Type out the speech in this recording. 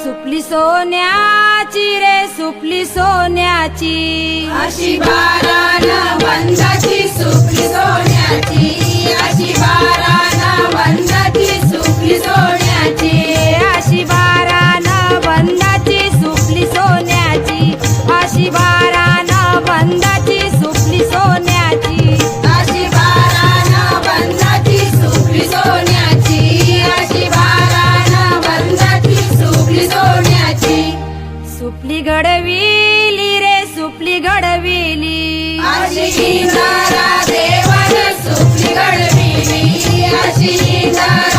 सुपली सोन्याची रे सुपली सोन्याची, अशी बारान वंदाची सुपली सोन्याची, अशी बारान वंदाची सुपली सोन्याची, अशी बारान वंदाची सुपली सोन्याची, अशी बारान वंदाची सुपली सोन्याची, अशी बारान वंदाची सुपली सोन्याची, अशी बारान वंदाची सुपली सोन्याची, सुपली घडविली रे सुपली घडविली, अशी इंद्रा देवान सुपली घडविली, अशी इंद्रा